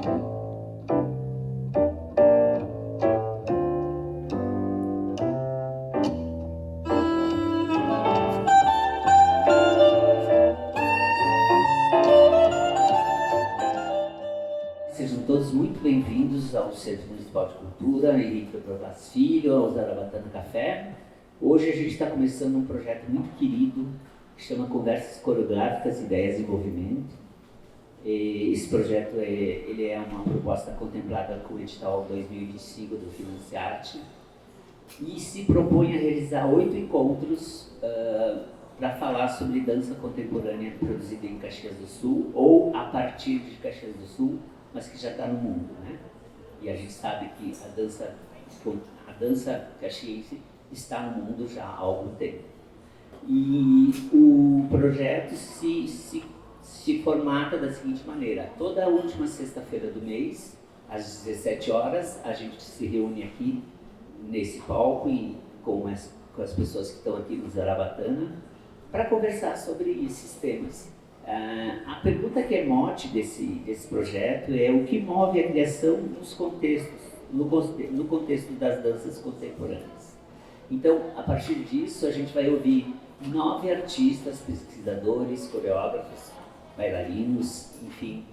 Sejam todos muito bem-vindos ao Centro Municipal de Cultura, Henrique Provas Filho, ao Zarabatana Café. Hoje a gente está começando um projeto muito querido que chama Conversas Coreográficas, Ideias e Movimento. Esse projeto ele é uma proposta contemplada com o edital 2025 do Financiarte e se propõe a realizar 8 encontros para falar sobre dança contemporânea produzida em Caxias do Sul ou a partir de Caxias do Sul, mas que já está no mundo, né? E a gente sabe que a dança caxiense está no mundo já há algum tempo. E o projeto se formata da seguinte maneira: toda a última sexta-feira do mês, às 17 horas, a gente se reúne aqui nesse palco e com as pessoas que estão aqui no Zarabatana para conversar sobre esses temas. A pergunta que é mote desse projeto é o que move a criação nos contextos, no contexto das danças contemporâneas. Então, a partir disso, a gente vai ouvir 9 artistas, pesquisadores, coreógrafos, bailarinos, enfim,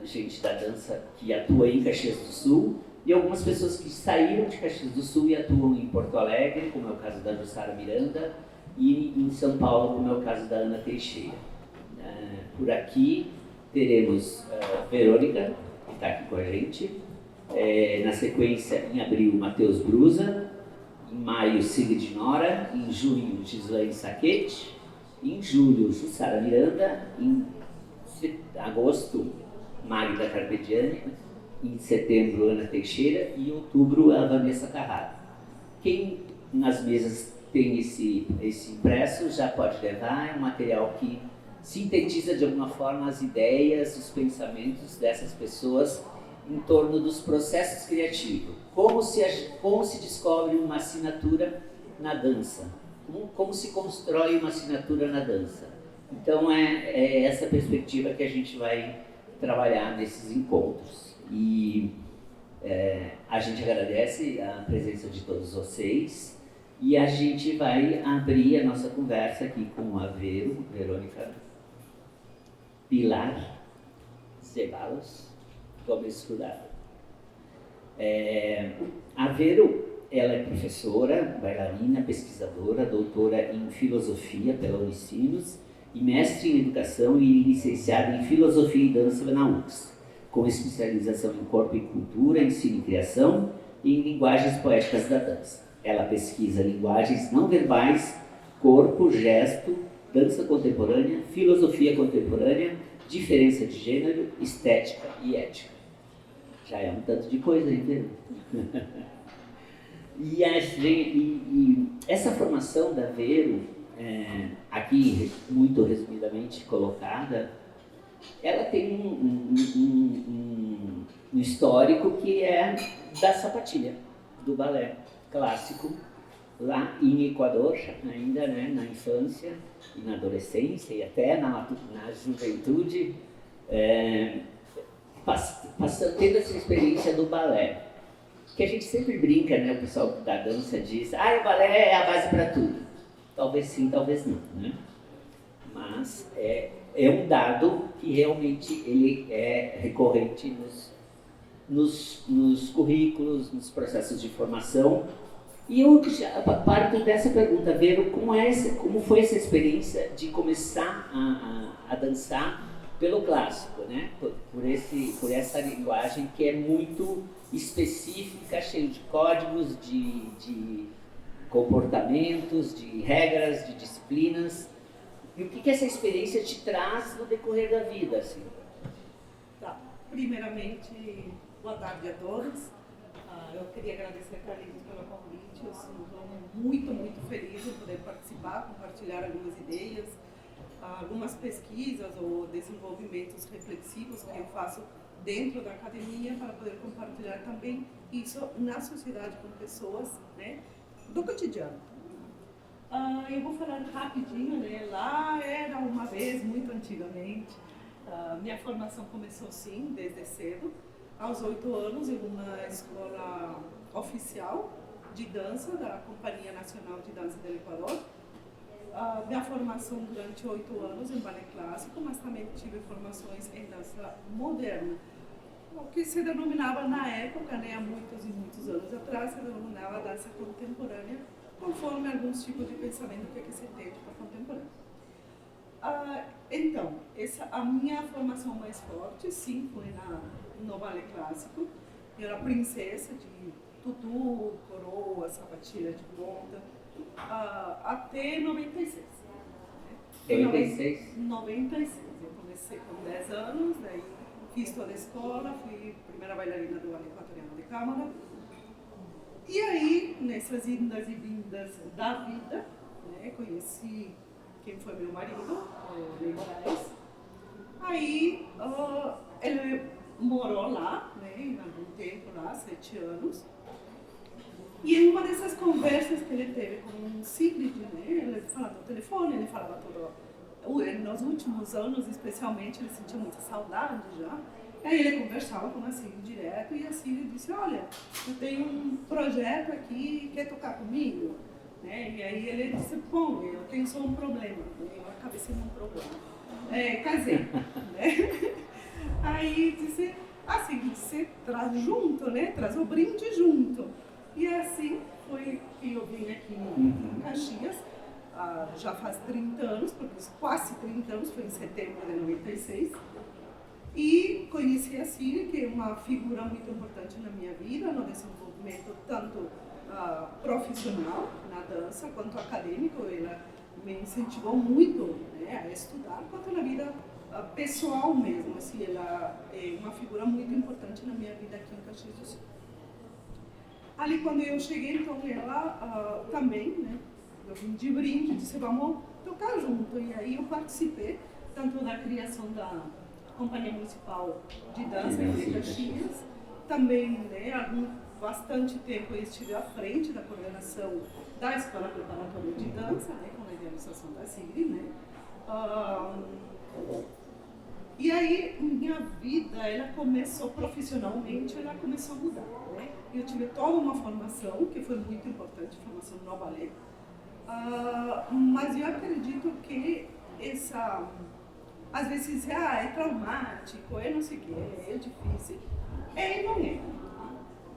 gente da dança que atua em Caxias do Sul e algumas pessoas que saíram de Caxias do Sul e atuam em Porto Alegre, como é o caso da Jussara Miranda, e em São Paulo, como é o caso da Ana Teixeira. Por aqui teremos Verônica, que está aqui com a gente. Na sequência, em abril, Matheus Brusa. Em maio, Sigrid Nora. Em junho, Gislaine Saquete. Em julho, Jussara Miranda. Em agosto, Magda Carpegiani. Em setembro, Ana Teixeira. E em outubro, a Vanessa Carraro. Quem nas mesas tem esse impresso já pode levar, é um material que sintetiza de alguma forma as ideias, os pensamentos dessas pessoas em torno dos processos criativos. Como se descobre uma assinatura na dança? Como se constrói uma assinatura na dança? Então é essa perspectiva que a gente vai trabalhar nesses encontros. E a gente agradece a presença de todos vocês e a gente vai abrir a nossa conversa aqui com a Verônica Pilar Zeballos Gomes Furado. A Vero, ela é professora, bailarina, pesquisadora, doutora em filosofia pela Unicinos e mestre em educação e licenciada em filosofia e dança na UFRGS, com especialização em corpo e cultura, ensino e criação e em linguagens poéticas da dança. Ela pesquisa linguagens não verbais, corpo, gesto, dança contemporânea, filosofia contemporânea, diferença de gênero, estética e ética. Já é um tanto de coisa, entendeu? E essa formação da Vero, aqui muito resumidamente colocada, ela tem um histórico que é da sapatilha, do balé clássico, lá em Equador, ainda, né, na infância e na adolescência e até na juventude, tendo essa experiência do balé. Que a gente sempre brinca, né, o pessoal da dança diz, o balé é a base para tudo. Talvez sim, talvez não, né? Mas é um dado que realmente ele é recorrente nos currículos, nos processos de formação. E eu parto dessa pergunta, Vero, como foi essa experiência de começar a dançar pelo clássico, né? por essa linguagem que é muito específica, cheia de códigos, de comportamentos, de regras, de disciplinas. E o que essa experiência te traz no decorrer da vida, assim? Tá. Primeiramente, boa tarde a todos. Eu queria agradecer a Carlinhos pelo convite. Eu estou muito, muito feliz em poder participar, compartilhar algumas ideias, algumas pesquisas ou desenvolvimentos reflexivos que eu faço dentro da academia para poder compartilhar também isso na sociedade com pessoas, né, do cotidiano. Eu vou falar rapidinho, né? Lá era uma vez, muito antigamente, Minha formação começou sim, desde cedo, aos 8 anos, em uma escola oficial de dança da Companhia Nacional de Dança do Equador. Minha formação durante 8 anos em balé clássico, mas também tive formações em dança moderna. O que se denominava na época, né, há muitos e muitos anos atrás, se denominava dança contemporânea, conforme alguns tipos de pensamento que se tem para contemporânea. Então, a minha formação mais forte, sim, foi no balé clássico. Eu era princesa de tutu, coroa, sapatilha de ponta, até 96. 96? 96. Eu comecei com 10 anos, daí fiz toda a escola, fui primeira bailarina do Balé Equatoriano de Câmara. E aí, nessas indas e vindas da vida, né, conheci quem foi meu marido, o Ney Moraes. Aí, ele morou lá, né, em algum tempo lá, 7 anos. E em uma dessas conversas que ele teve com o Sigrid, né, ele falava no telefone, ele falava todo... Nos últimos anos, especialmente, ele sentia muita saudade já. Aí ele conversava com a Sigrid direto e a Sigrid disse, olha, eu tenho um projeto aqui, quer tocar comigo? Né? E aí ele disse, bom, eu tenho só um problema. Eu acabei sendo um problema. Casei. Né? Aí disse, assim, você traz junto, né? Traz o brinde junto. E assim foi que eu vim aqui em Caxias, já faz 30 anos, porque quase 30 anos, foi em setembro de 96. E conheci a Síria, que é uma figura muito importante na minha vida, no desenvolvimento tanto profissional na dança quanto acadêmico. Ela me incentivou muito, né, a estudar, quanto na vida pessoal mesmo. Assim, ela é uma figura muito importante na minha vida aqui em Caxias do Sul. Ali quando eu cheguei, então ela também, né, eu vim de brinde, disse vamos tocar junto. E aí eu participei tanto da criação da Companhia Municipal de Dança de Caxias, também, né, bastante tempo eu estive à frente da coordenação da Escola Preparatória de Dança, né, com a idealização da Sigrid, né. E aí minha vida, ela começou profissionalmente, ela começou a mudar, né. Eu tive toda uma formação que foi muito importante, formação no balé, mas eu acredito que às vezes é traumático, é não sei o que, é difícil. E não é.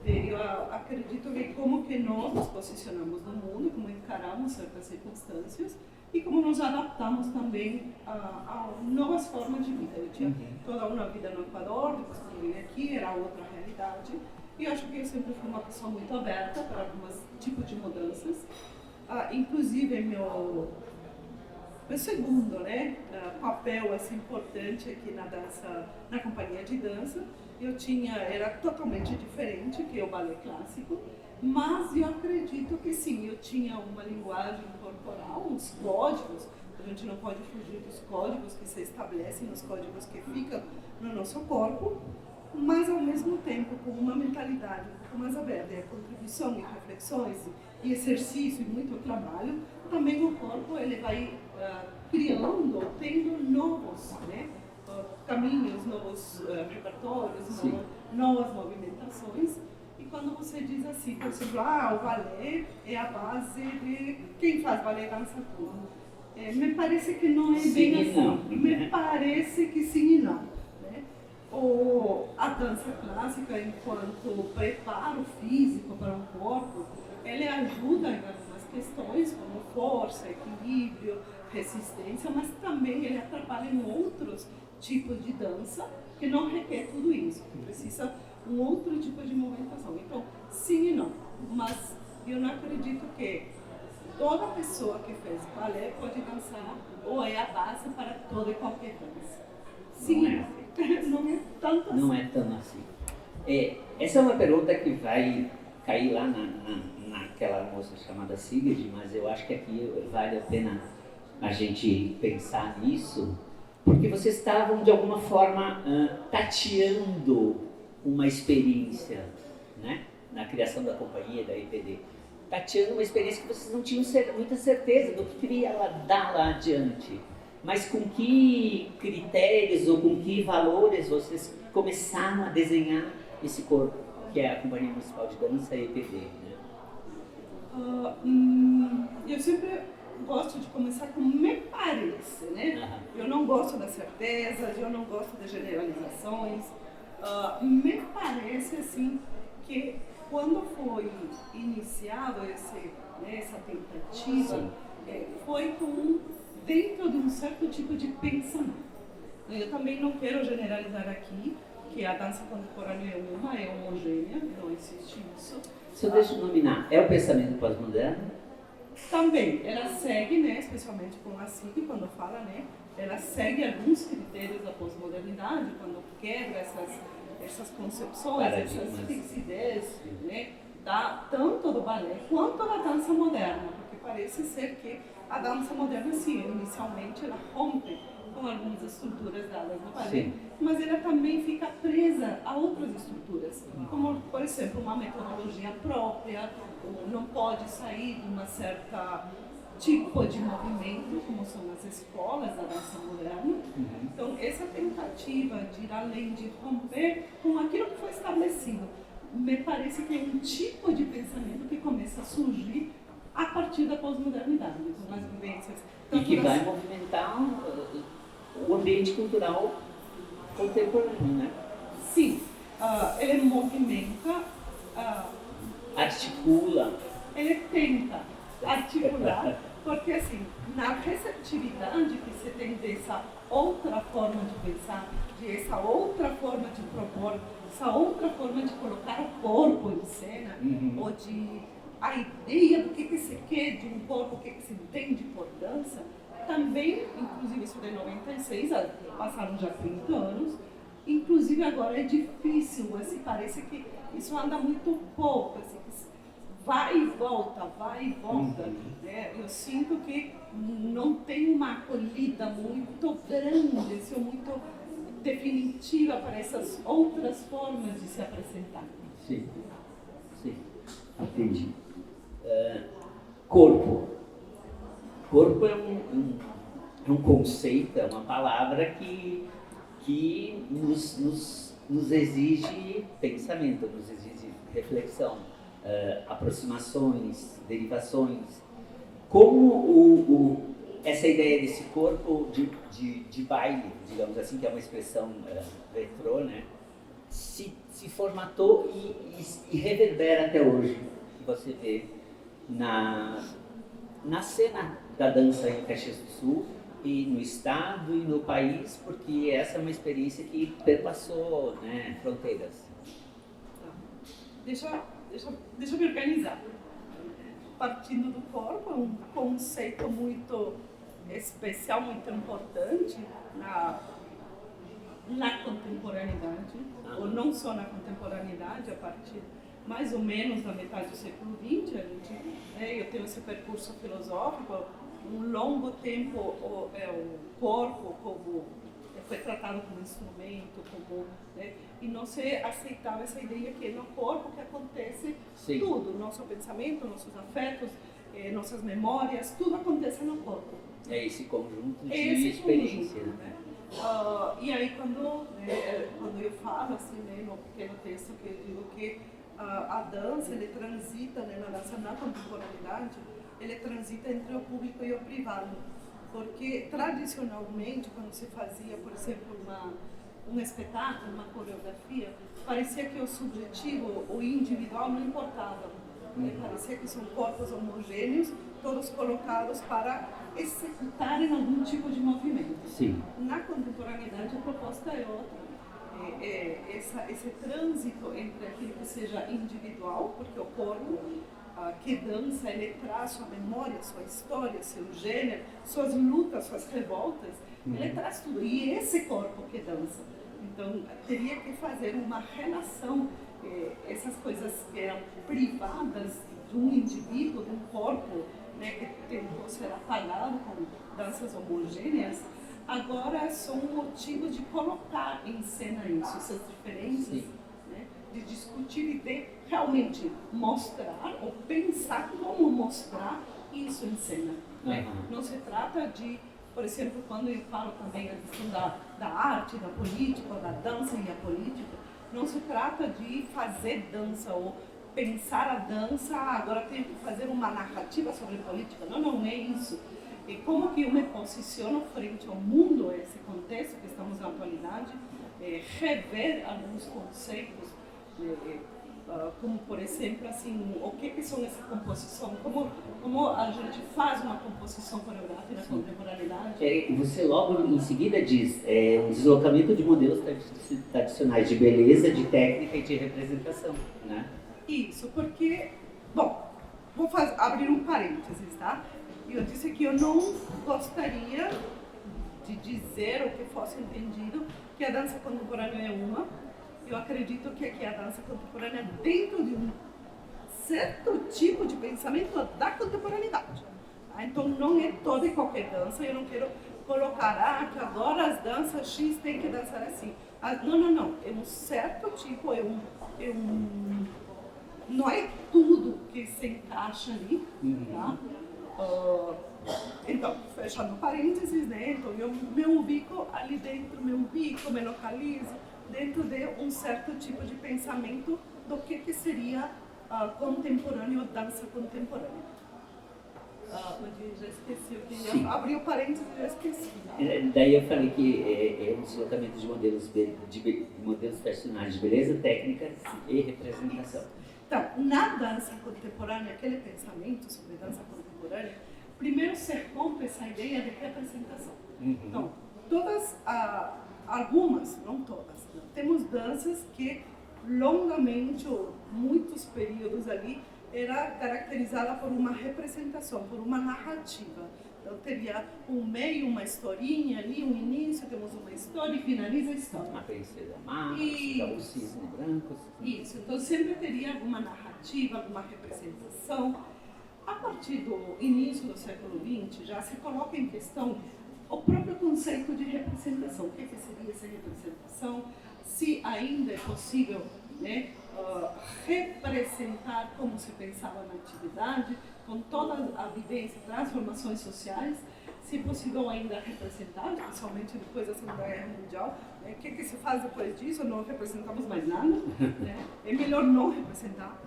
Eu acredito que como que nós nos posicionamos no mundo, como encaramos certas circunstâncias e como nos adaptamos também a novas formas de vida. Eu tinha toda uma vida no Equador, depois quando eu vim aqui era outra realidade. E eu acho que eu sempre fui uma pessoa muito aberta para alguns tipos de mudanças. Inclusive meu segundo, né, papel assim, importante aqui na dança, na companhia de dança, era totalmente diferente que o balé clássico, mas eu acredito que sim, eu tinha uma linguagem corporal, uns códigos, a gente não pode fugir dos códigos que se estabelecem, os códigos que ficam no nosso corpo, mas ao mesmo tempo com uma mentalidade um pouco mais aberta, e a contribuição e reflexões e exercício e muito trabalho, também o corpo ele vai criando, tendo novos, né, caminhos, novos repertórios, novas movimentações. E quando você diz assim, por exemplo, o balé é a base de quem faz balé dança tudo. Me parece que não é bem assim. Não. Me parece que sim e não. Né? A dança clássica, enquanto preparo físico para o corpo, ela ajuda em algumas questões como força, equilíbrio, resistência, mas também ele atrapalha em outros tipos de dança que não requer tudo isso, que precisa um outro tipo de movimentação. Então, sim e não, mas eu não acredito que toda pessoa que fez balé pode dançar ou é a base para toda e qualquer dança. Sim, não é tanto assim. Não é tão assim. Essa é uma pergunta que vai cair lá naquela moça chamada Sigrid, mas eu acho que aqui vale a pena a gente pensar nisso, porque vocês estavam de alguma forma tateando uma experiência, né, na criação da companhia, da EPD, tateando uma experiência que vocês não tinham muita certeza do que queria dar lá adiante. Mas com que critérios ou com que valores vocês começaram a desenhar esse corpo, que é a Companhia Municipal de Dança EPD, né? Eu sempre gosto de começar com me parece, né? Eu não gosto das certezas, eu não gosto de generalizações. Me parece, assim, que quando foi iniciado essa tentativa, foi dentro de um certo tipo de pensamento. Eu também não quero generalizar aqui que a dança contemporânea é homogênea, não existe isso. Se eu deixo nominar, é o pensamento pós-moderno? Também, ela segue, né, especialmente com a SIG, quando fala, né, ela segue alguns critérios da pós-modernidade, quando quebra essas concepções, essas fixidez, né, tanto do balé quanto da dança moderna, porque parece ser que a dança moderna, sim, inicialmente ela rompe com algumas estruturas dadas no balé, mas ela também fica presa a outras estruturas, como, por exemplo, uma metodologia própria, não pode sair de uma certa tipo de movimento, como são as escolas da dança moderna. Então, essa tentativa de ir além, de romper com aquilo que foi estabelecido, me parece que é um tipo de pensamento que começa a surgir a partir da pós-modernidade, com as vivências. E que vai movimentar o ambiente cultural contemporâneo, né? Sim, ele movimenta, articula. Ele tenta articular, porque assim, na receptividade que você tem dessa outra forma de pensar, essa outra forma de propor, essa outra forma de colocar o corpo em cena, ou de a ideia do que se quer de um corpo, o que se entende por dança, também, inclusive isso de 96, passaram já 30 anos, inclusive agora é difícil, assim, parece que isso anda muito pouco, assim, vai e volta, né? Eu sinto que não tem uma acolhida muito grande, assim, muito definitiva para essas outras formas de se apresentar. Sim, entendi. Corpo. Corpo é um conceito, é uma palavra que nos exige pensamento, nos exige reflexão, aproximações, derivações. Como essa ideia desse corpo de baile, digamos assim, que é uma expressão retrô, né, se formatou e reverbera até hoje, que você vê na cena da dança em Caxias do Sul e no estado e no país, porque essa é uma experiência que perpassou, né, fronteiras. Deixa eu me organizar. Partindo do corpo, é um conceito muito especial, muito importante na contemporaneidade, ou não só na contemporaneidade, a partir mais ou menos da metade do século XX, eu tenho esse percurso filosófico, um longo tempo o corpo foi tratado como instrumento, e não se aceitava essa ideia que é no corpo que acontece tudo, nosso pensamento, nossos afetos, nossas memórias, tudo acontece no corpo. É esse conjunto de experiência. Né? E aí quando eu falo assim, né, no pequeno texto que eu digo que a dança, ele transita, né, na dança na contemporaneidade, ele transita entre o público e o privado, porque tradicionalmente quando se fazia, por exemplo, um espetáculo, uma coreografia, parecia que o subjetivo, o individual não importava, parecia que são corpos homogêneos, todos colocados para executarem algum tipo de movimento. Sim. Na contemporaneidade a proposta é outra. Esse trânsito entre aquilo que seja individual, porque o corpo que dança, ele traz sua memória, sua história, seu gênero, suas lutas, suas revoltas, ele traz tudo, e esse corpo que dança. Então, teria que fazer uma relação, essas coisas que eram privadas de um indivíduo, de um corpo, né, que tentou ser apagado com danças homogêneas, agora são um motivo de colocar em cena isso, essas diferenças, né, de discutir e de realmente mostrar ou pensar como mostrar isso em cena. Né? Não se trata de por exemplo, quando eu falo também a questão da arte, da política, da dança e a política, não se trata de fazer dança ou pensar a dança, agora tenho que fazer uma narrativa sobre política. Não, não é isso. E como que eu me posiciono frente ao mundo, esse contexto que estamos na atualidade, rever alguns conceitos, como por exemplo, assim, o que são essa composição, como a gente faz uma composição coreográfica na contemporaneidade. E você logo em seguida diz um deslocamento de modelos tradicionais de beleza, de técnica e de representação, né? Isso, porque, bom, vou abrir um parênteses, tá? Eu disse que eu não gostaria de dizer ou que fosse entendido que a dança contemporânea é uma. Eu acredito que aqui a dança contemporânea é dentro de um certo tipo de pensamento da contemporaneidade. Tá? Então não é toda e qualquer dança, eu não quero colocar que agora as danças X tem que dançar assim. Não. É um certo tipo, não é tudo que se encaixa ali, tá? Então, fechando parênteses, né? Então eu me ubico ali dentro, me localizo dentro de um certo tipo de pensamento do que seria contemporâneo ou dança contemporânea. Já esqueci o que ia abrir o parênteses e já esqueci. Daí eu falei que é um deslocamento de modelos personagens de beleza, técnica e representação. Então, na dança contemporânea, aquele pensamento sobre dança contemporânea, primeiro se rompe essa ideia de representação. Então, algumas, não todas, temos danças que longamente, ou muitos períodos ali, era caracterizada por uma representação, por uma narrativa. Então teria um meio, uma historinha ali, um início, temos uma história e finaliza a história. Uma princesa má, um cisne branco. Isso, então sempre teria alguma narrativa, alguma representação. A partir do início do século XX já se coloca em questão o próprio conceito de representação. O que seria essa representação? Se ainda é possível, né, representar como se pensava na atividade, com toda a vivência, transformações sociais, se possível ainda representar, especialmente depois da Segunda Guerra Mundial. O que se faz depois disso? Não representamos mais nada, né? É melhor não representar.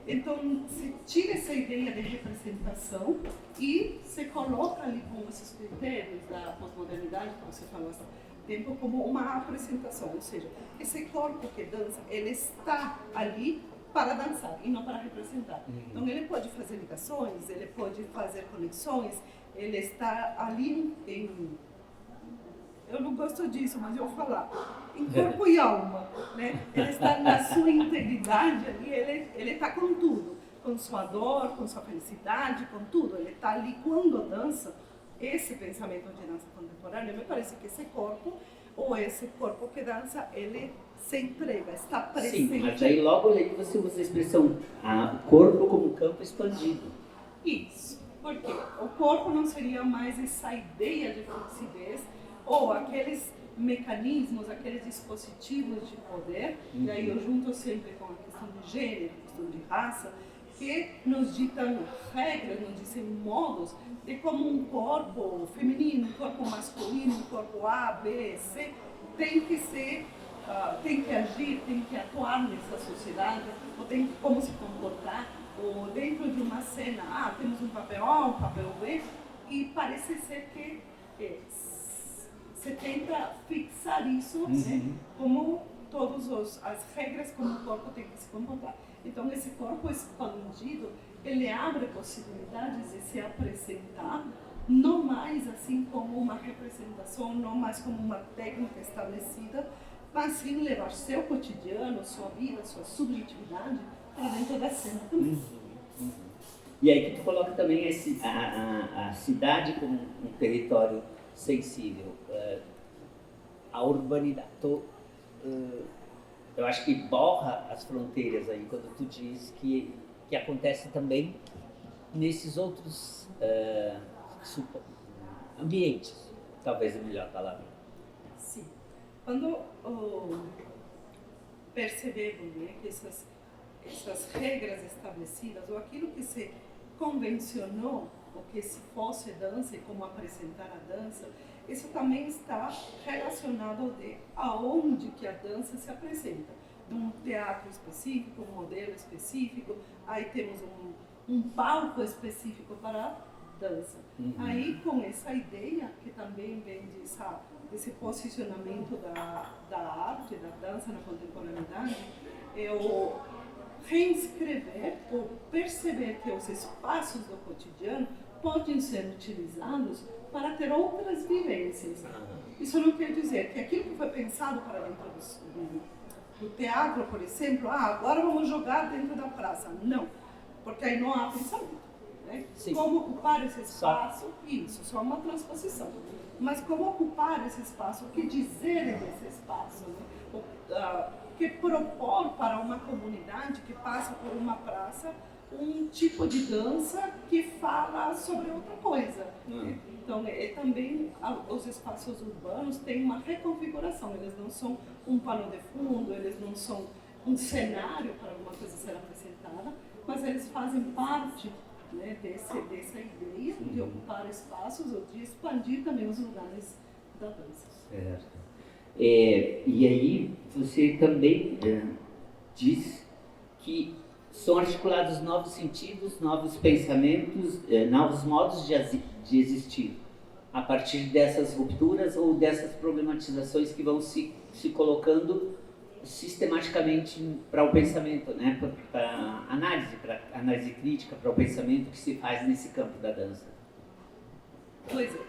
Então, se tira essa ideia de representação e se coloca ali com esses critérios da pós-modernidade, como você falou há tempo, como uma apresentação, ou seja, esse corpo que dança, ele está ali para dançar e não para representar. Então, ele pode fazer ligações, ele pode fazer conexões, ele está ali eu não gosto disso, mas eu vou falar, em corpo e alma, né? Ele está na sua integridade ali, ele está com tudo, com sua dor, com sua felicidade, com tudo. Ele está ali quando dança. Esse pensamento de dança contemporânea, me parece que esse corpo, ou esse corpo que dança, ele se entrega, está presente. Sim, mas aí logo ali você usa a expressão corpo como campo expandido. Isso, porque o corpo não seria mais essa ideia de fluidez, ou aqueles mecanismos, aqueles dispositivos de poder, e aí eu junto sempre com a questão de gênero, a questão de raça, que nos ditam regras, nos dizem modos de como um corpo feminino, um corpo masculino, um corpo A, B, C, tem que ser, tem que agir, tem que atuar nessa sociedade, ou tem como se comportar, ou dentro de uma cena, temos um papel A, um papel B, e parece ser que você tenta fixar isso, né, como todas as regras como o corpo tem que se comportar. Então, esse corpo expandido, ele abre possibilidades de se apresentar, não mais assim como uma representação, não mais como uma técnica estabelecida, mas sim levar seu cotidiano, sua vida, sua subjetividade para dentro da cena também. E aí que tu coloca também a cidade como um território sensível, a urbanidade. Eu acho que borra as fronteiras aí quando tu diz que acontece também nesses outros ambientes, talvez é a melhor palavra. Sim. Quando percebemos, né, que essas regras estabelecidas, ou aquilo que se convencionou o que se fosse dança e como apresentar a dança, isso também está relacionado a aonde que a dança se apresenta. Num teatro específico, um modelo específico, aí temos um palco específico para a dança. Aí, com essa ideia, que também vem desse posicionamento da arte, da dança na contemporaneidade, eu reescrever ou perceber que os espaços do cotidiano podem ser utilizados para ter outras vivências. Isso não quer dizer que aquilo que foi pensado para dentro do teatro, por exemplo, agora vamos jogar dentro da praça. Não, porque aí não há pensamento. Né? Como ocupar esse espaço? Isso, só uma transposição. Mas como ocupar esse espaço? O que dizer desse espaço? Né? O que propor para uma comunidade que passa por uma praça um tipo de dança que fala sobre outra coisa. Então, também os espaços urbanos têm uma reconfiguração, eles não são um pano de fundo, eles não são um cenário para alguma coisa ser apresentada, mas eles fazem parte, né, dessa ideia de ocupar espaços ou de expandir também os lugares da dança. Certo. E aí você também diz que são articulados novos sentidos, novos pensamentos, novos modos de existir a partir dessas rupturas ou dessas problematizações que vão se colocando sistematicamente para o pensamento, né? Para análise crítica, para o pensamento que se faz nesse campo da dança. Pois é,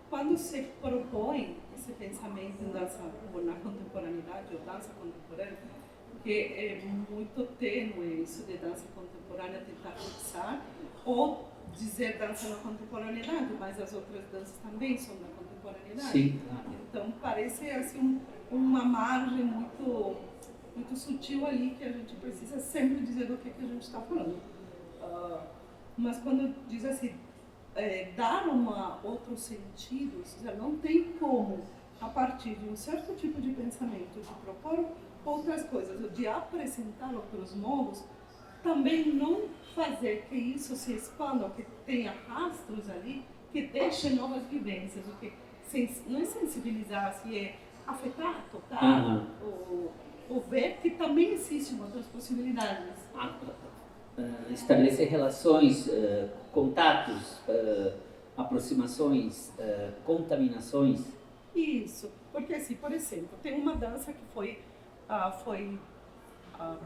quando se propõe esse pensamento em dança na contemporaneidade ou dança contemporânea, que é muito tênue isso de dança contemporânea tentar fixar ou dizer dança na contemporaneidade, mas as outras danças também são da contemporaneidade. Sim, claro. Então parece assim uma margem muito sutil ali que a gente precisa sempre dizer do que a gente está falando. Mas quando diz assim, dar outro sentido, ou seja, não tem como, a partir de um certo tipo de pensamento, de propor outras coisas, ou de apresentar outros modos, também não fazer que isso se expanda, ou que tenha rastros ali, que deixe novas vivências, o que não é sensibilizar, se é afetar, tocar, ou ver que também existem outras possibilidades. Estabelecer relações, contatos, aproximações, contaminações. Isso, porque assim, por exemplo, tem uma dança que foi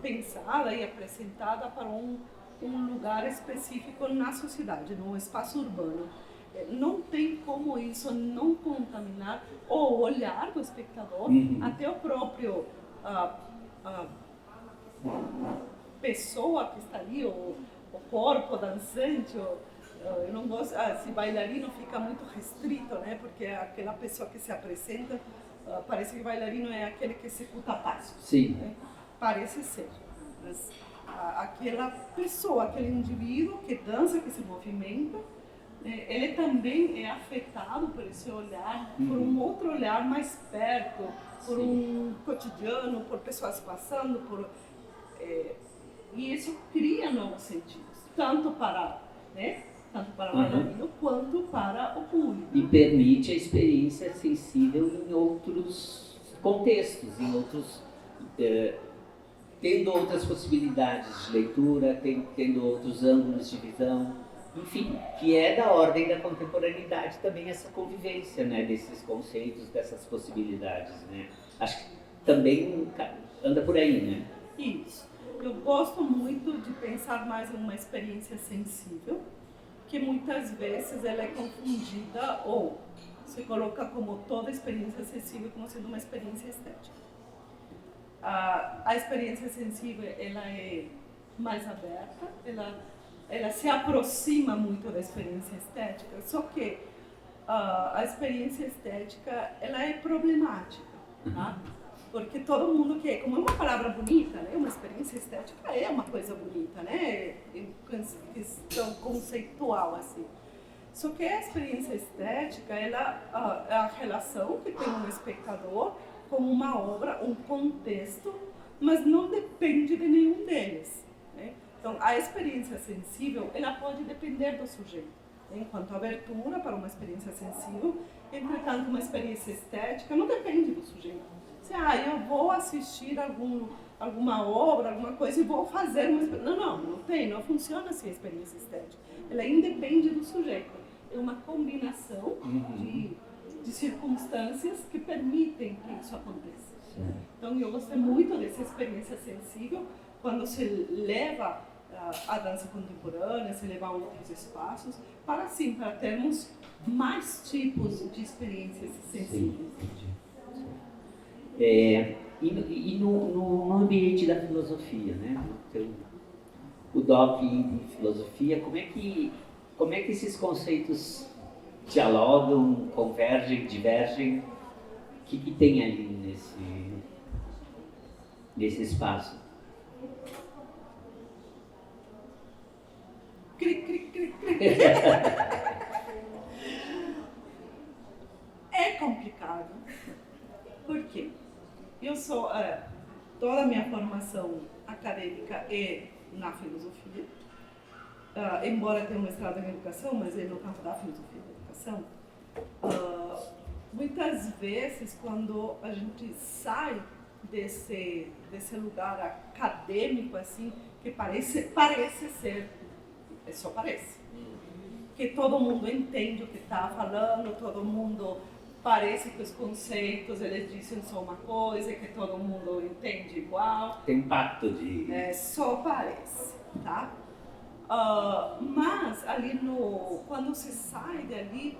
pensada e apresentada para um lugar específico na sociedade, no espaço urbano. Não tem como isso não contaminar o olhar do espectador, até o próprio pessoa que está ali, o corpo dançante, eu não gosto, esse bailarino fica muito restrito, né? Porque aquela pessoa que se apresenta, parece que o bailarino é aquele que executa passos. Sim. Né? Parece ser. Mas aquela pessoa, aquele indivíduo que dança, que se movimenta, ele também é afetado por esse olhar, por um outro olhar mais perto, por um cotidiano, por pessoas passando, e isso cria novos sentidos, tanto para o bailarino quanto para o público. E permite a experiência sensível em outros contextos, tendo outras possibilidades de leitura, tendo outros ângulos de visão, enfim, que é da ordem da contemporaneidade também essa convivência, né, desses conceitos, dessas possibilidades, né? Acho que também anda por aí, né? Isso. Eu gosto muito de pensar mais em uma experiência sensível, que muitas vezes ela é confundida ou se coloca como toda experiência sensível como sendo uma experiência estética. A experiência sensível ela é mais aberta, ela se aproxima muito da experiência estética, só que a experiência estética ela é problemática, tá? Porque todo mundo quer, como é uma palavra bonita, né? Uma experiência estética é uma coisa bonita, né? Em questão conceitual, assim. Só que a experiência estética, ela é a relação que tem um espectador com uma obra, um contexto, mas não depende de nenhum deles, né? Então, a experiência sensível, ela pode depender do sujeito. enquanto abertura para uma experiência sensível. Entretanto, uma experiência estética não depende do sujeito. Se eu vou assistir alguma obra, alguma coisa e vou fazer uma experiência. Não funciona assim a experiência estética. Ela independe do sujeito. É uma combinação de circunstâncias que permitem que isso aconteça. Então, eu gostei muito dessa experiência sensível, quando se leva a dança contemporânea, se leva a outros espaços, para termos mais tipos de experiências sensíveis. E no ambiente da filosofia, né? O DOC em filosofia, como é que esses conceitos dialogam, convergem, divergem? O que tem ali nesse espaço? É complicado. Por quê? Eu sou toda a minha formação acadêmica é na filosofia, embora tenha um mestrado em educação, mas é no campo da filosofia e da educação. Muitas vezes, quando a gente sai desse lugar acadêmico, assim, que parece ser, só parece, que todo mundo entende o que está falando, todo mundo parece que os conceitos eles dizem só uma coisa, que todo mundo entende igual. Tem impacto de... Só parece, tá? Mas ali quando se sai dali,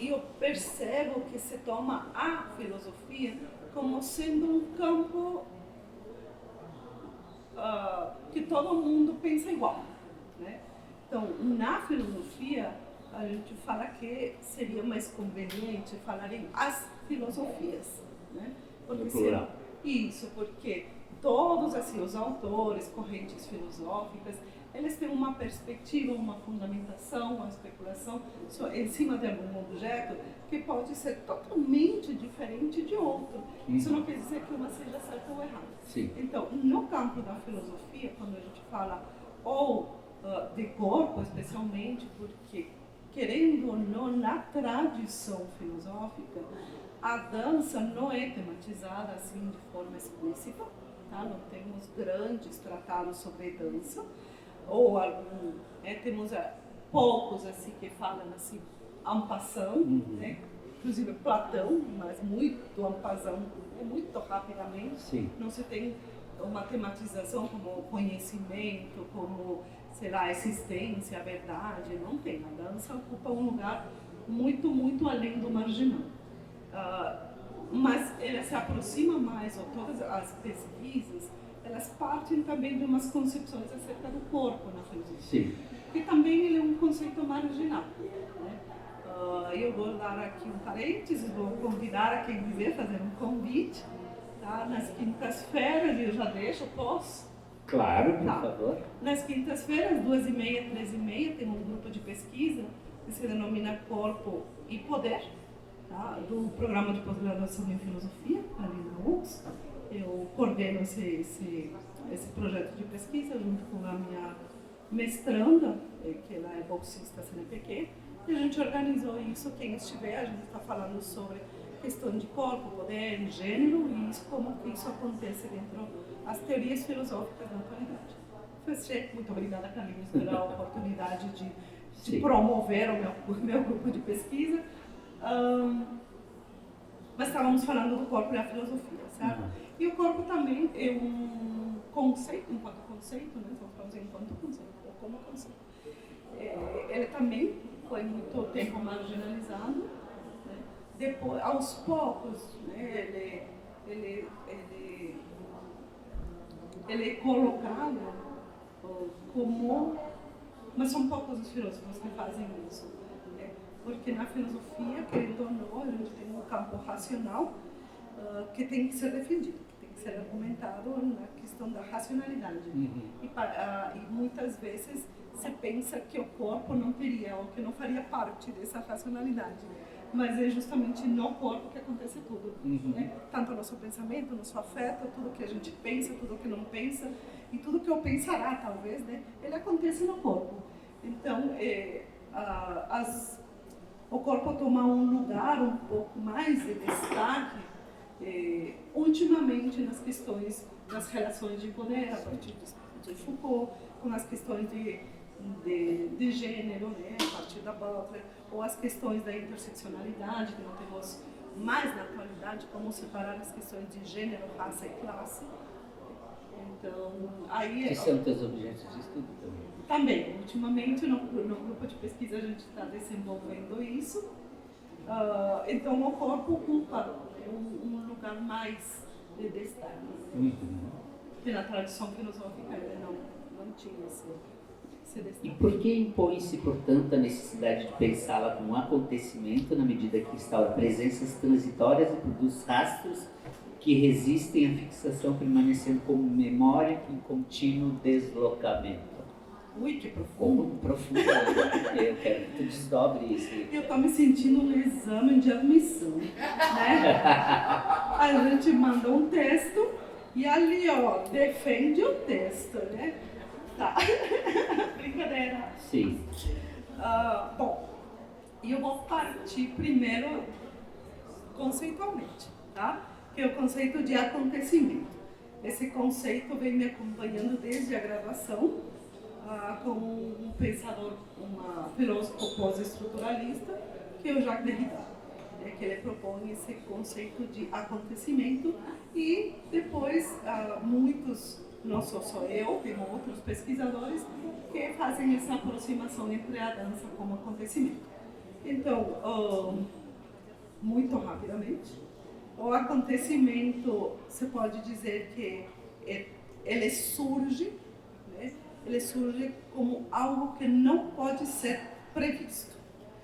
eu percebo que se toma a filosofia como sendo um campo que todo mundo pensa igual, né? Então, na filosofia, a gente fala que seria mais conveniente falar em as filosofias, né? Porque todos assim, os autores, correntes filosóficas, eles têm uma perspectiva, uma fundamentação, uma especulação em cima de algum objeto que pode ser totalmente diferente de outro. Isso não quer dizer que uma seja certa ou errada. Sim. Então, no campo da filosofia, quando a gente fala de corpo, especialmente, porque, querendo ou não, na tradição filosófica, a dança não é tematizada assim de forma explícita, tá? Não temos grandes tratados sobre dança, ou temos poucos assim que falam assim en passant, né? Inclusive Platão, mas muito en passant, muito rapidamente. Sim. Não se tem uma tematização como conhecimento, como, sei lá, existência, a verdade, não tem. A dança ocupa um lugar muito, muito além do marginal. Mas ela se aproxima mais, ou todas as pesquisas, elas partem também de umas concepções acerca do corpo na filosofia. Sim. Que também ele é um conceito marginal, né? Eu vou dar aqui um parênteses, vou convidar a quem quiser fazer um convite, tá? Nas quintas-feiras, eu já deixo, posso? Claro, por favor. Nas quintas-feiras, 2h30, 3h30, tem um grupo de pesquisa que se denomina Corpo e Poder, tá? Do programa de pós-graduação em filosofia, ali na UFS. Eu coordeno esse projeto de pesquisa junto com a minha mestranda, que ela é bolsista CNPq, e a gente organizou isso. Quem estiver, a gente está falando sobre questão de corpo, poder, gênero e como que isso acontece dentro das teorias filosóficas da atualidade. Muito obrigada, Carlinhos, pela oportunidade de promover o meu grupo de pesquisa. Mas estávamos falando do corpo e da filosofia, certo? E o corpo também é um conceito, enquanto conceito, né? Vamos falar enquanto conceito, ou como conceito. Ele também foi muito tempo marginalizado, né? Depois, aos poucos, né? Ele é colocado como... Mas são poucos os filósofos que fazem isso, né? Porque na filosofia, querendo ou não, a gente tem um campo racional que tem que ser defendido, que tem que ser argumentado na questão da racionalidade. E muitas vezes se pensa que o corpo não teria, ou que não faria parte dessa racionalidade. Mas é justamente no corpo que acontece tudo, né? Tanto o nosso pensamento, o nosso afeto, tudo que a gente pensa, tudo que não pensa, e tudo que eu pensará, talvez, né? Ele acontece no corpo. Então, o corpo toma um lugar um pouco mais de destaque ultimamente nas questões das relações de poder, a partir de Foucault, com as questões de gênero, né, a partir da Butler, ou as questões da interseccionalidade, que não temos mais na atualidade como separar as questões de gênero, raça e classe. Então, aí... Que são teus objetos de estudo também? Também, ultimamente no grupo de pesquisa a gente está desenvolvendo isso. Então o corpo ocupa um lugar mais de destaque. Porque na tradição filosófica ele não tinha esse destaque. E por que impõe-se, portanto, a necessidade de pensá-la como um acontecimento na medida que instaura presenças transitórias e produz rastros que resistem à fixação, permanecendo como memória em contínuo deslocamento? Ui, que profundo. Profundo, eu quero que tu desdobre isso. Eu estou me sentindo no exame de admissão, né? A gente manda um texto e ali, ó, defende o texto, né? Tá. Brincadeira. Sim. Bom, eu vou partir primeiro conceitualmente, tá? Que é o conceito de acontecimento. Esse conceito vem me acompanhando desde a graduação, com um pensador, um filósofo pós-estruturalista, que é o Jacques Derrida, que ele propõe esse conceito de acontecimento e depois muitos, não só eu, tem outros pesquisadores que fazem essa aproximação entre a dança como acontecimento. Então, muito rapidamente, o acontecimento, você pode dizer que ele surge, né? Ele surge como algo que não pode ser previsto.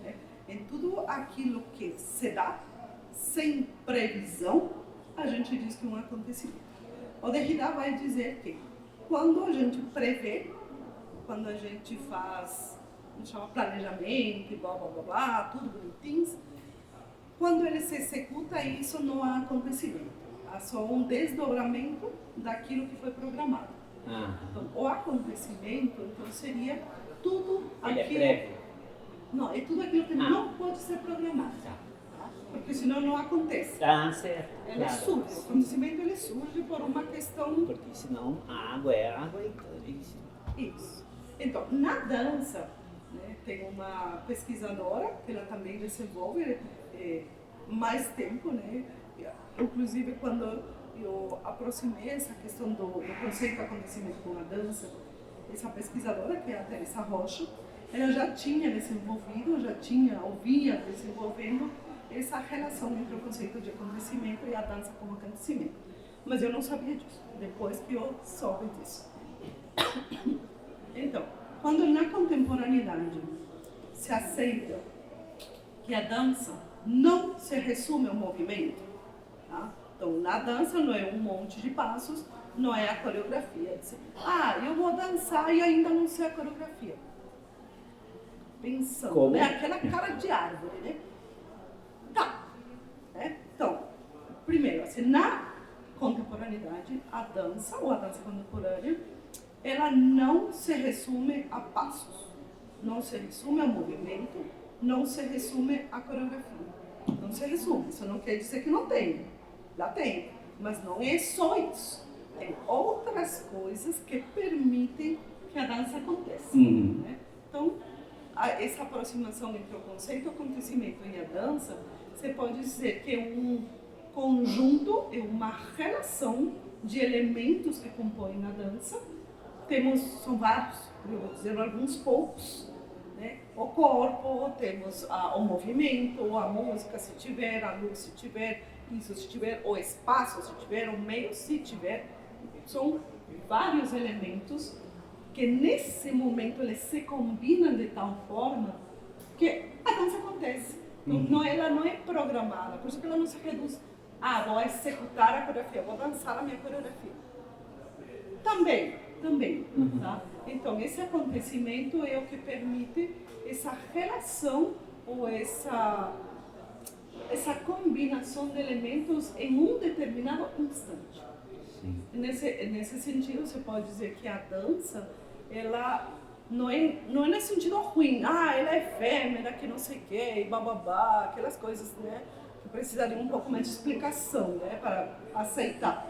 Né? Em tudo aquilo que se dá sem previsão, a gente diz que é um acontecimento. O Derrida vai dizer que quando a gente prevê, quando a gente faz, a gente chama planejamento, blá blá blá blá, tudo bonitinho, quando ele se executa, isso não há acontecimento. Há só um desdobramento daquilo que foi programado. Então, o acontecimento, então, seria tudo aquilo... Ele é prévio? Não, é tudo aquilo que não pode ser programado. Tá? Porque senão não acontece. Certo. Ele surge, o acontecimento ele surge por uma questão... Porque senão a água é água e Isso. Então, na dança, né, tem uma pesquisadora que ela também desenvolve mais tempo, né? Inclusive quando eu aproximei essa questão do conceito de acontecimento com a dança, essa pesquisadora, que é a Teresa Rocha, ela já tinha desenvolvido, ouvia desenvolvendo essa relação entre o conceito de acontecimento e a dança como acontecimento. Mas eu não sabia disso, depois que eu soube disso. Então, quando na contemporaneidade se aceita que a dança não se resume ao movimento, tá? Então, na dança não é um monte de passos, não é a coreografia. Eu vou dançar e ainda não sei a coreografia. Pensando, né? Aquela cara de árvore, né? Tá. Então, primeiro, assim, na contemporaneidade, a dança, ou a dança contemporânea, ela não se resume a passos, não se resume a movimento, não se resume a coreografia. Não se resume, isso não quer dizer que não tem. Já tem, mas não é só isso. Tem outras coisas que permitem que a dança aconteça. Né? Então, essa aproximação entre o conceito, o acontecimento e a dança, você pode dizer que é um conjunto, é uma relação de elementos que compõem a dança. São vários, eu vou dizer alguns poucos. Né? O corpo, temos o movimento, a música, se tiver, a luz, se tiver, isso, se tiver, o espaço, se tiver, o meio, se tiver. São vários elementos que nesse momento eles se combinam de tal forma que a dança acontece. Então, ela não é programada, por isso que ela não se reduz. Vou executar a coreografia, vou dançar a minha coreografia. Também. Tá? Então, esse acontecimento é o que permite essa relação ou essa combinação de elementos em um determinado instante. Nesse sentido, você pode dizer que a dança, ela não é no sentido ruim, ela é efêmera, que não sei o quê, e bababá, aquelas coisas, né, que precisariam um pouco mais de explicação, né, para aceitar.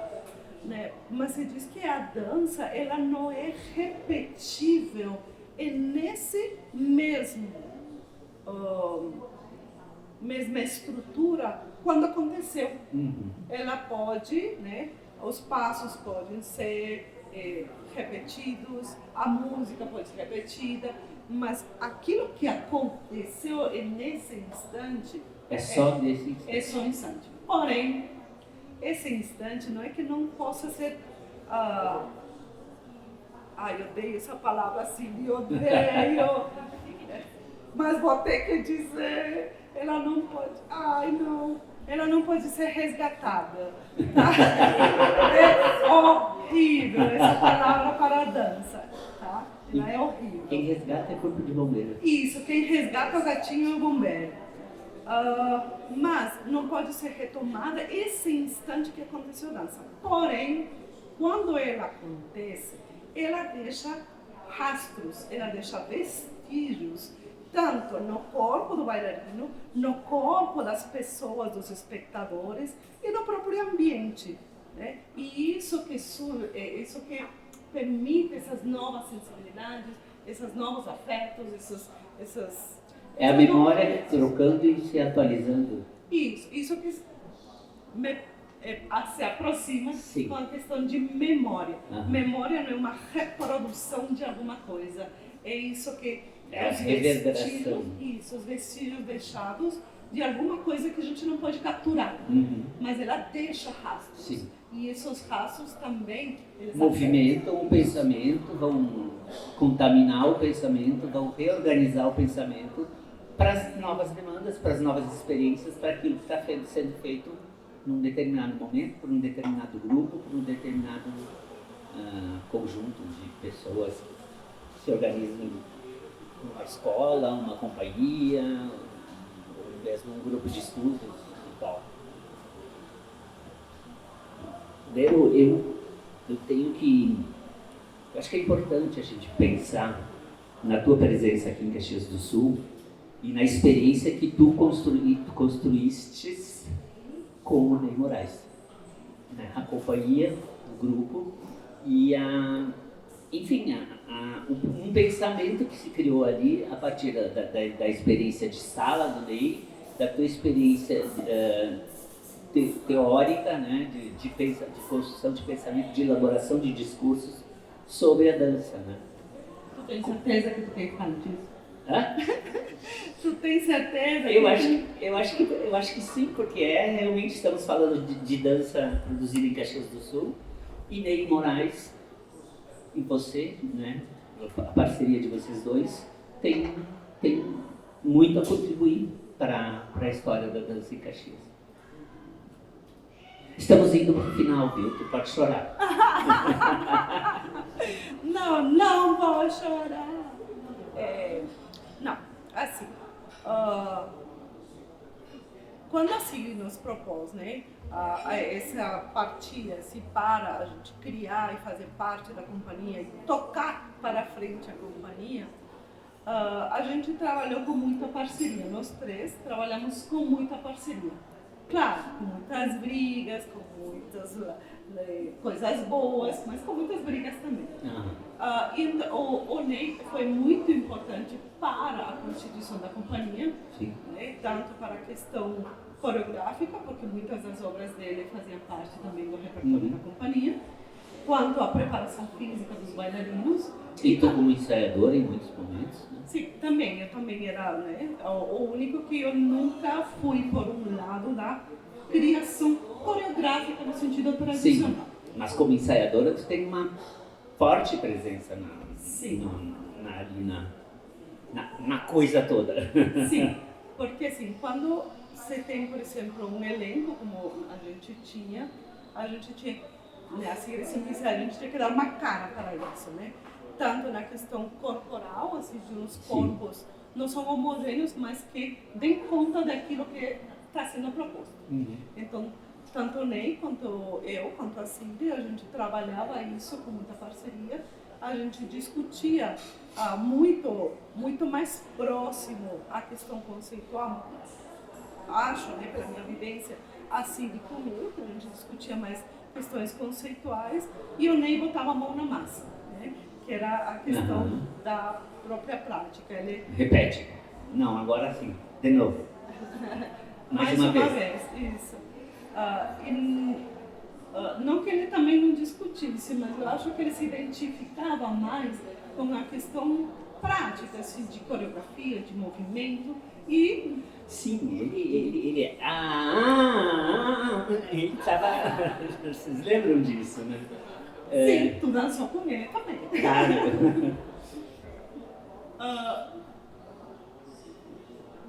Né? Mas se diz que a dança, ela não é repetível nesse mesma estrutura quando aconteceu. Ela pode, né, os passos podem ser repetidos, a música pode ser repetida, mas aquilo que aconteceu nesse instante é só nesse instante. É só um instante. Porém, esse instante não é que não possa ser... eu odeio essa palavra assim, eu odeio. Mas vou ter que dizer, ela não pode... ela não pode ser resgatada. Tá? É horrível essa palavra para a dança. Tá? Ela é horrível. Quem resgata é corpo de bombeiro. Isso, quem resgata o gatinho é o bombeiro. Mas não pode ser retomada esse instante que aconteceu a dança. Porém, quando ela acontece, ela deixa rastros, ela deixa vestígios, tanto no corpo do bailarino, no corpo das pessoas, dos espectadores e no próprio ambiente. Né? E isso que permite essas novas sensibilidades, esses novos afetos, essas é a memória trocando e se atualizando. Isso que se aproxima Sim. com a questão de memória. Memória não é uma reprodução de alguma coisa. É isso que é a reverberação. Os vestígios deixados de alguma coisa que a gente não pode capturar. Mas ela deixa rastros. Sim. E esses rastros também... movimentam o pensamento, vão contaminar o pensamento, vão reorganizar o pensamento para as novas demandas, para as novas experiências, para aquilo que está sendo feito num determinado momento, por um determinado grupo, por um determinado conjunto de pessoas que se organizam uma escola, uma companhia, ou mesmo um grupo de estudos e tal. Eu tenho que... Eu acho que é importante a gente pensar na tua presença aqui em Caxias do Sul e na experiência que tu construíste com o Ney Moraes. Né? A companhia, o grupo e um pensamento que se criou ali a partir da experiência de sala do Ney, da tua experiência teórica, né? de construção de pensamento, de elaboração de discursos sobre a dança. Né? Tu tem certeza que tu quer falar disso? Hã? Tu tem certeza? Eu acho que sim, porque realmente estamos falando de dança produzida em Caxias do Sul e Ney Moraes e você, né? A parceria de vocês dois tem muito a contribuir para a história da dança em Caxias. Estamos indo para o final, viu? Tu pode chorar. Não vou chorar. Não, assim, quando a Sigrid nos propôs, né, essa partilha, para a gente criar e fazer parte da companhia e tocar para frente a companhia, a gente trabalhou com muita parceria. Nós três trabalhamos com muita parceria. Claro, com muitas brigas, com muitas coisas boas, mas com muitas brigas também. O Ney foi muito importante para a constituição da companhia, né, tanto para a questão coreográfica, porque muitas das obras dele faziam parte também do repertório da companhia, quanto a preparação física dos bailarinos. E tu como ensaiadora em muitos momentos? Né? Sim, também. Eu também era, né, o único que eu nunca fui por um lado da criação coreográfica no sentido tradicional. Sim, mas como ensaiadora tu tem uma forte presença na coisa toda. Sim, porque assim, quando você tem, por exemplo, um elenco como a gente tinha, né, assim, a gente tinha que dar uma cara para isso, né? Tanto na questão corporal, assim, de uns corpos não são homogêneos, mas que dêem conta daquilo que está sendo proposto. Então, tanto o Ney quanto eu, quanto a Cindy, a gente trabalhava isso com muita parceria. A gente discutia muito mais próximo à questão conceitual. Acho, né, pela minha vivência, a Cindy comigo, que a gente discutia mais questões conceituais, e o Ney botava a mão na massa, né, que era a questão da própria prática. Ele... Repete. Não, agora sim. De novo. Mais uma vez. Isso. Não que ele também não discutisse, mas eu acho que ele se identificava mais com a questão prática, assim, de coreografia, de movimento e... Sim, ele estava... Vocês lembram disso, né? Sim, tu dançou com ele também. Claro.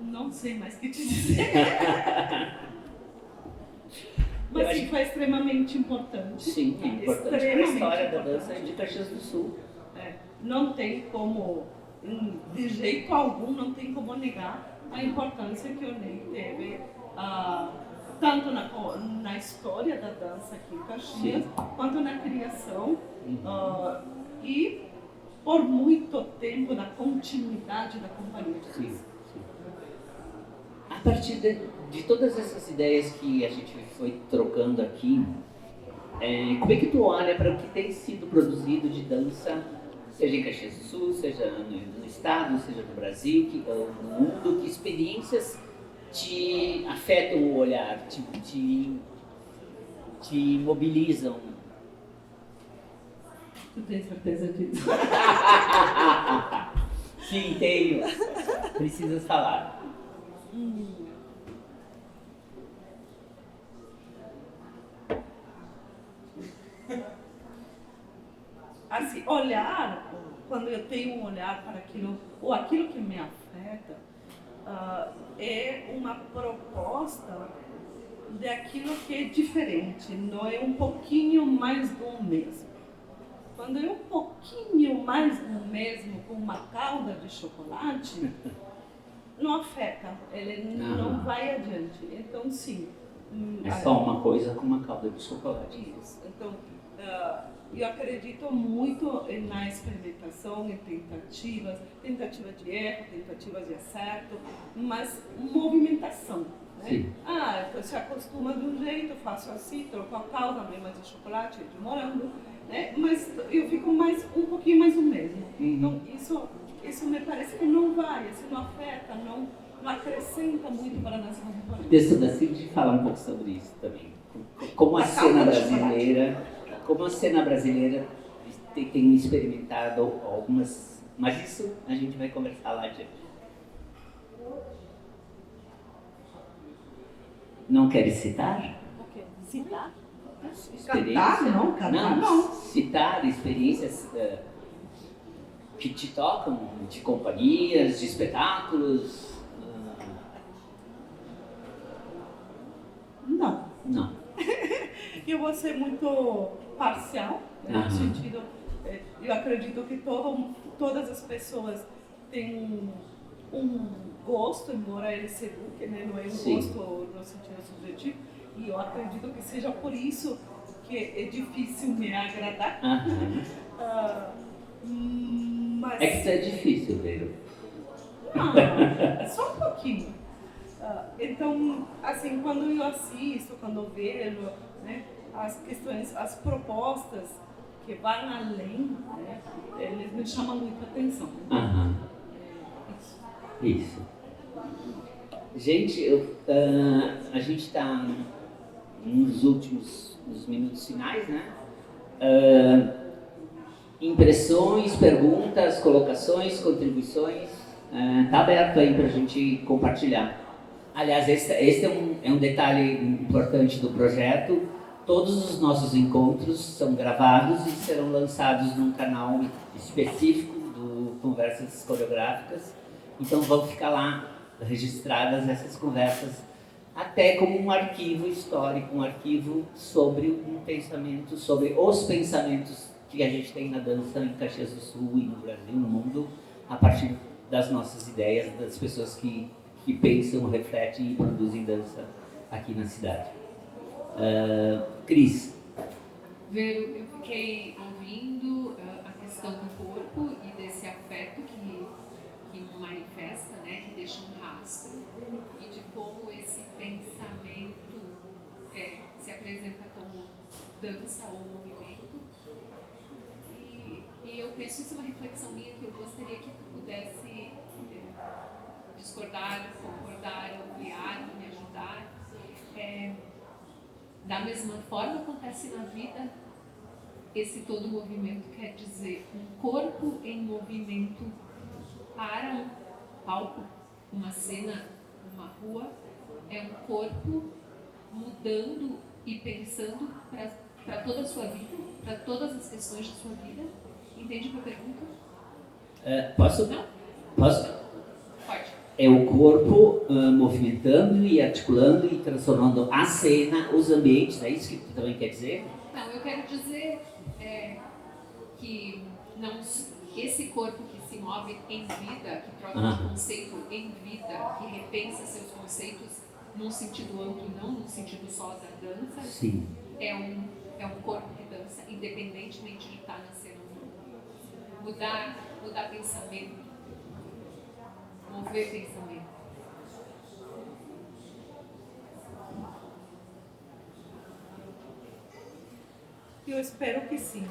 Não sei mais o que te dizer. Mas sim, foi extremamente importante. Sim, é importante para a história da dança de Caxias do Sul. Não tem como, de jeito algum, não tem como negar a importância que o Ney teve, tanto na história da dança aqui em Caxias, quanto na criação, e por muito tempo na continuidade da companhia de dança. Sim. A partir de todas essas ideias que a gente foi trocando aqui, como é que tu olha para o que tem sido produzido de dança, seja em Caxias do Sul, seja no estado, seja no Brasil, no mundo, que experiências te afetam o olhar, te mobilizam? Tu tem certeza disso? Sim, tenho. Precisas falar. Assim, olhar, quando eu tenho um olhar para aquilo, ou aquilo que me afeta, é uma proposta daquilo que é diferente, não é um pouquinho mais do mesmo. Quando é um pouquinho mais do mesmo com uma calda de chocolate, não afeta, ele não vai adiante. Então, sim. É só uma coisa com uma calda de chocolate. Isso. Então, eu acredito muito na experimentação, em tentativa de erro, tentativas de acerto, mas movimentação. Né? Sim. Então se acostuma de um jeito, faço assim, troco a calda, meio mais de chocolate, de morango, né? Mas eu fico um pouquinho mais o mesmo. Então, isso me parece que não vai, assim, não afeta, não acrescenta muito para a nossa companhia. O texto da Cindy fala um pouco sobre isso também. Como a cena brasileira tem experimentado algumas... Mas isso a gente vai conversar lá adiante. Não queres citar? O quê? Citar? Cantar não, cantar não. Citar experiências que te tocam, de companhias, de espetáculos. Não. Eu vou ser muito parcial, né, no sentido, eu acredito que todas as pessoas têm um gosto, embora ele se eduque, né, não é um gosto no sentido subjetivo, e eu acredito que seja por isso que é difícil me agradar. Mas... É que isso é difícil, Vero. Não, só um pouquinho. Então, assim, quando eu assisto, quando eu vejo, né, as questões, as propostas que vão além, né, eles me chamam muita atenção. Isso. Gente, a gente está nos minutos finais, né? Impressões, perguntas, colocações, contribuições, tá aberto aí para a gente compartilhar. Aliás, este é um detalhe importante do projeto. Todos os nossos encontros são gravados e serão lançados num canal específico do Conversas Coreográficas. Então vão ficar lá registradas essas conversas, até como um arquivo histórico, um arquivo sobre um pensamento, sobre os pensamentos que a gente tem na dança em Caxias do Sul e no Brasil, no mundo, a partir das nossas ideias, das pessoas que pensam, refletem e produzem dança aqui na cidade. Cris. Vero, eu fiquei ouvindo a questão do corpo e desse afeto que manifesta, né, que deixa um rastro, e de como esse pensamento se apresenta como dança ou movimento. E eu penso, isso é uma reflexão minha que eu gostaria que tu pudesse discordar, concordar, ampliar, me ajudar. Da mesma forma acontece na vida, esse todo movimento quer dizer um corpo em movimento para um palco, uma cena, uma rua, é um corpo mudando e pensando para toda a sua vida, para todas as questões da sua vida. Entende a minha pergunta? Posso? Não? Posso? Pode. É o corpo movimentando e articulando e transformando a cena, os ambientes, é isso que tu também quer dizer? Não, eu quero dizer que não, esse corpo que se move em vida, que troca de conceito em vida, que repensa seus conceitos num sentido amplo, não num sentido só da dança, sim, é um corpo que dança, independentemente de estar na cena ou não. Mudar pensamento, mover pensamento. Eu espero que sim.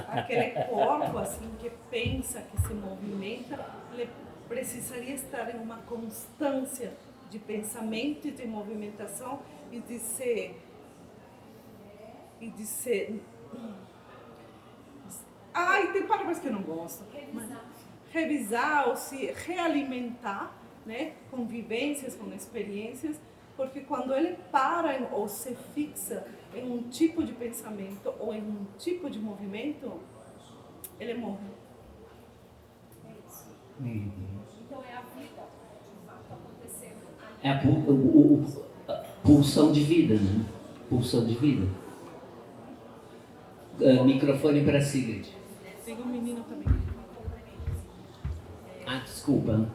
Aquele corpo assim que pensa, que se movimenta, ele precisaria estar em uma constância de pensamento e de movimentação e de ser tem palavras que eu não gosto. Revisar ou se realimentar, né, com vivências, com experiências, porque quando ele para ou se fixa em um tipo de pensamento ou em um tipo de movimento, ele morre. Então é a vida acontecendo. é a pulsão de vida, né? Pulsão de vida. Microfone para Sigrid. Tem um menino também. Desculpa.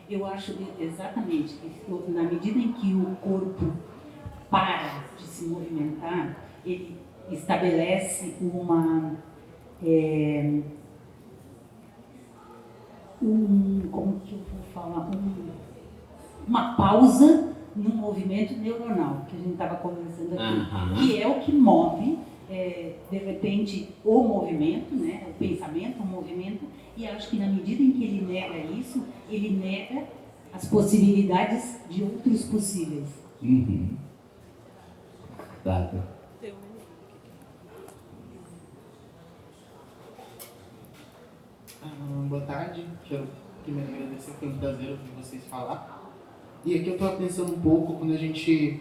Eu acho exatamente que na medida em que o corpo para de se movimentar, ele estabelece como que eu vou falar? Uma pausa no movimento neuronal, que a gente estava conversando aqui, que é o que move, de repente, o movimento, né? O pensamento, o movimento, e acho que na medida em que ele nega isso, ele nega as possibilidades de outros possíveis. Claro. Boa tarde, quero primeiro agradecer, foi um prazer ouvir vocês falar. E aqui eu estava pensando um pouco, quando a gente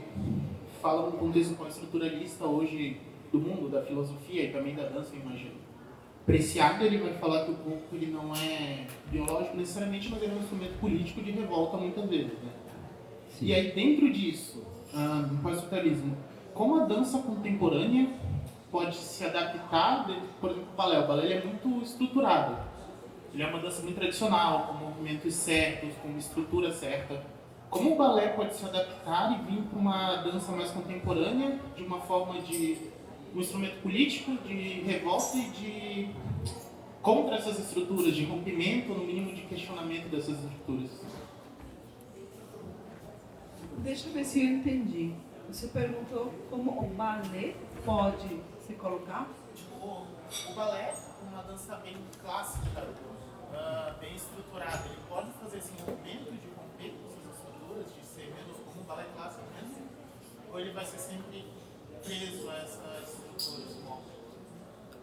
fala no contexto pós-estruturalista hoje do mundo, da filosofia e também da dança, eu imagino. Preciado, ele vai falar que o corpo ele não é biológico necessariamente, mas ele é um instrumento político de revolta muitas vezes, né? Sim. E aí dentro disso, no pós-estruturalismo, como a dança contemporânea pode se adaptar, por exemplo, o balé ele é muito estruturado. Ele é uma dança muito tradicional, com movimentos certos, com uma estrutura certa. Como o balé pode se adaptar e vir para uma dança mais contemporânea, de uma forma de um instrumento político, de revolta e de contra essas estruturas, de rompimento, no mínimo de questionamento dessas estruturas? Deixa eu ver se eu entendi. Você perguntou como o balé pode se colocar? O balé é uma dança bem clássica, bem estruturada. Ele pode fazer esse movimento de romper com essas estruturas, de ser menos como um balé clássico mesmo? Ou ele vai ser sempre preso a essas estruturas?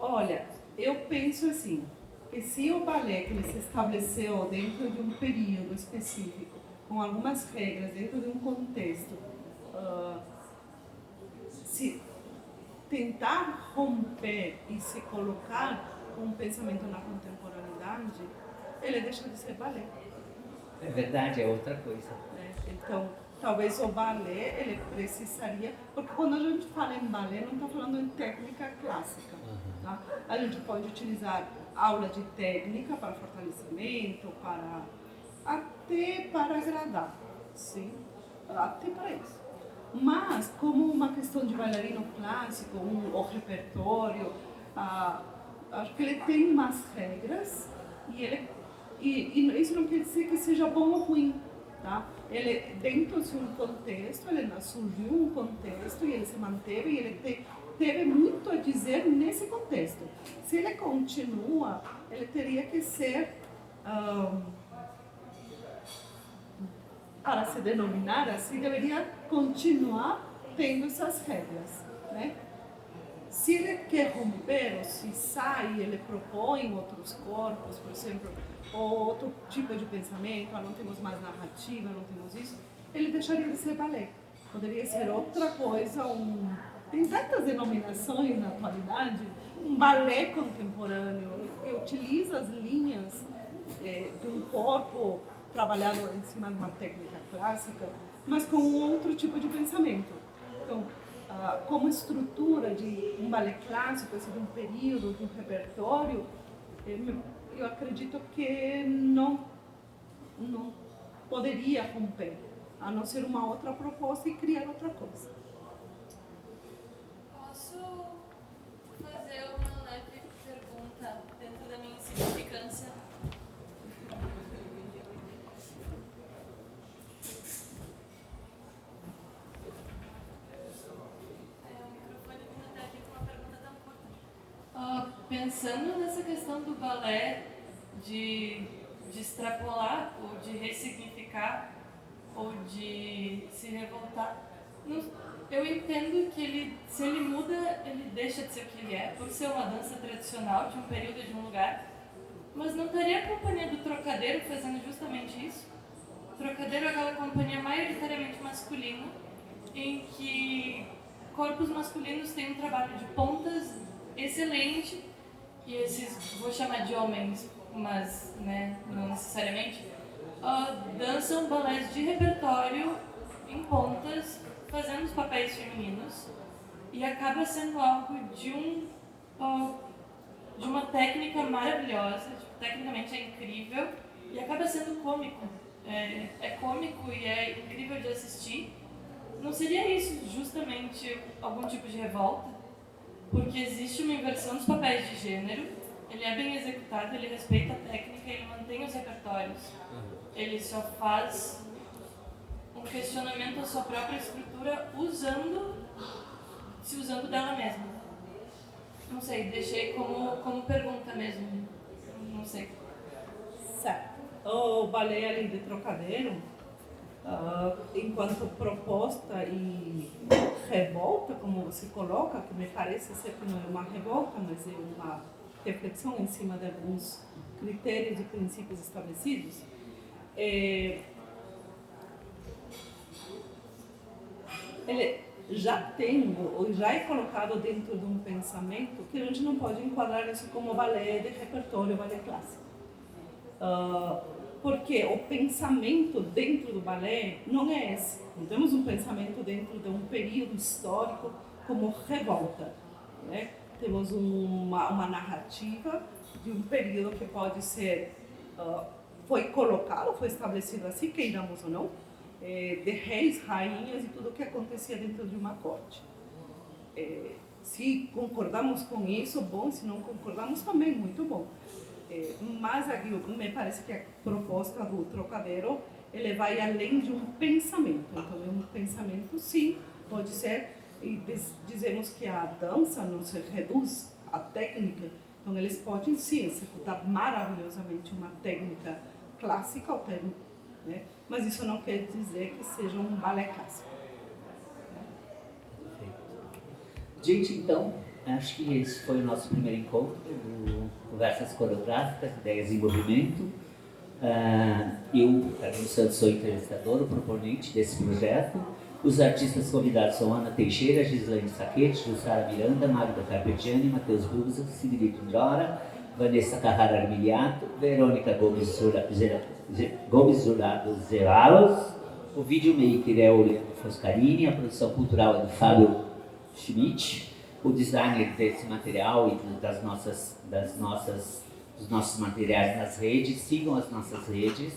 Olha, eu penso assim, que se o balé que ele se estabeleceu dentro de um período específico, com algumas regras, dentro de um contexto, se tentar romper e se colocar com um pensamento na contemporaneidade, ele deixa de ser balé. É verdade, é outra coisa. Então, talvez o balé, ele precisaria... Porque quando a gente fala em balé, não está falando em técnica clássica. Tá? A gente pode utilizar aula de técnica para fortalecimento, para até para agradar, sim, até para isso. Mas, como uma questão de bailarino clássico, o repertório, acho que ele tem mais regras e isso não quer dizer que seja bom ou ruim, tá? Ele, dentro de um contexto, ele surgiu um contexto e ele se manteve e ele teve muito a dizer nesse contexto. Se ele continua, ele teria que ser, para se denominar assim, deveria continuar tendo essas regras, né? Se ele quer romper ou se sai, ele propõe outros corpos, por exemplo, ou outro tipo de pensamento, não temos mais narrativa, não temos isso, ele deixaria de ser balé. Poderia ser outra coisa, tem tantas denominações na atualidade, um balé contemporâneo, que utiliza as linhas de um corpo trabalhado em cima de uma técnica clássica, mas com um outro tipo de pensamento. Então, como estrutura de um balé clássico, de um período, de um repertório, eu acredito que não poderia romper, a não ser uma outra proposta e criar outra coisa. Posso fazer uma leve pergunta dentro da minha insignificância? Pensando nessa questão do balé, de extrapolar, ou de ressignificar, ou de se revoltar, eu entendo que se ele muda, ele deixa de ser o que ele é, por ser uma dança tradicional de um período, de um lugar, mas não estaria a companhia do Trocadeiro fazendo justamente isso? O Trocadeiro é aquela companhia maioritariamente masculina, em que corpos masculinos têm um trabalho de pontas excelente, e esses, vou chamar de homens, mas né, não necessariamente, dançam balés de repertório em pontas, fazendo os papéis femininos, e acaba sendo algo de uma técnica maravilhosa, tecnicamente é incrível, e acaba sendo cômico. É cômico e é incrível de assistir. Não seria isso justamente algum tipo de revolta? Porque existe uma inversão dos papéis de gênero, ele é bem executado, ele respeita a técnica, ele mantém os repertórios. Ele só faz um questionamento à sua própria estrutura se usando dela mesma. Não sei, deixei como pergunta mesmo, não sei. Certo. O balé ali de Trocadeiro, enquanto proposta e revolta, como você coloca, que me parece ser que não é uma revolta, mas é uma reflexão em cima de alguns critérios e princípios estabelecidos, ele já tem, ou já é colocado dentro de um pensamento que a gente não pode enquadrar isso como balé de repertório, balé clássico. Porque o pensamento dentro do balé não é esse. Não temos um pensamento dentro de um período histórico como revolta, né? Temos uma narrativa de um período que pode ser, foi colocado, foi estabelecido assim, queiramos ou não, de reis, rainhas e tudo o que acontecia dentro de uma corte. Se concordamos com isso, bom, se não concordamos também, muito bom. Mas aqui me parece que a proposta do Trocadeiro, ele vai além de um pensamento. Então é um pensamento, sim, pode ser, e dizemos que a dança não se reduz à técnica, então eles podem sim executar maravilhosamente uma técnica clássica, né? Mas isso não quer dizer que seja um balé clássico. Gente, então, acho que esse foi o nosso primeiro encontro do Conversas Coreográficas, Ideias em Movimento. Eu, Carlos Santos, sou entrevistador, o proponente desse projeto. Os artistas convidados são Ana Teixeira, Gislaine Saquete, Jussara Miranda, Magda Carpegiani, Matheus Brusa, Sigrid Ndora, Vanessa Carrara Armiliato, Verônica Gomes Jurado Zeralos. O videomaker é o Leandro Foscarini, a produção cultural é do Fábio Schmidt, o designer desse material e dos nossos materiais nas redes. Sigam as nossas redes,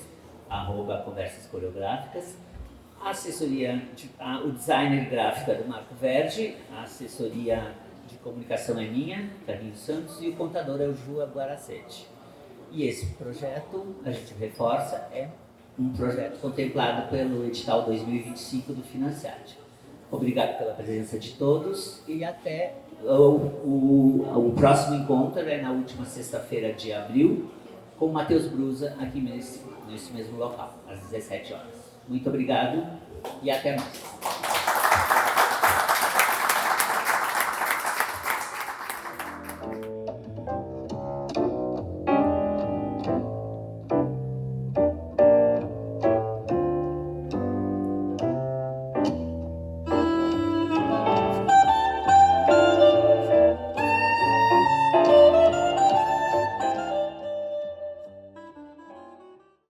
@conversas coreográficas. A assessoria, o designer gráfico é do Marco Verde, a assessoria de comunicação é minha, Carlinhos Santos, e o contador é o Ju Guaracete. E esse projeto, a gente reforça, é um projeto contemplado pelo edital 2025 do Financiarte. Obrigado pela presença de todos e até o próximo encontro é na última sexta-feira de abril com o Matheus Brusa aqui nesse mesmo local, às 17 horas. Muito obrigado e até mais.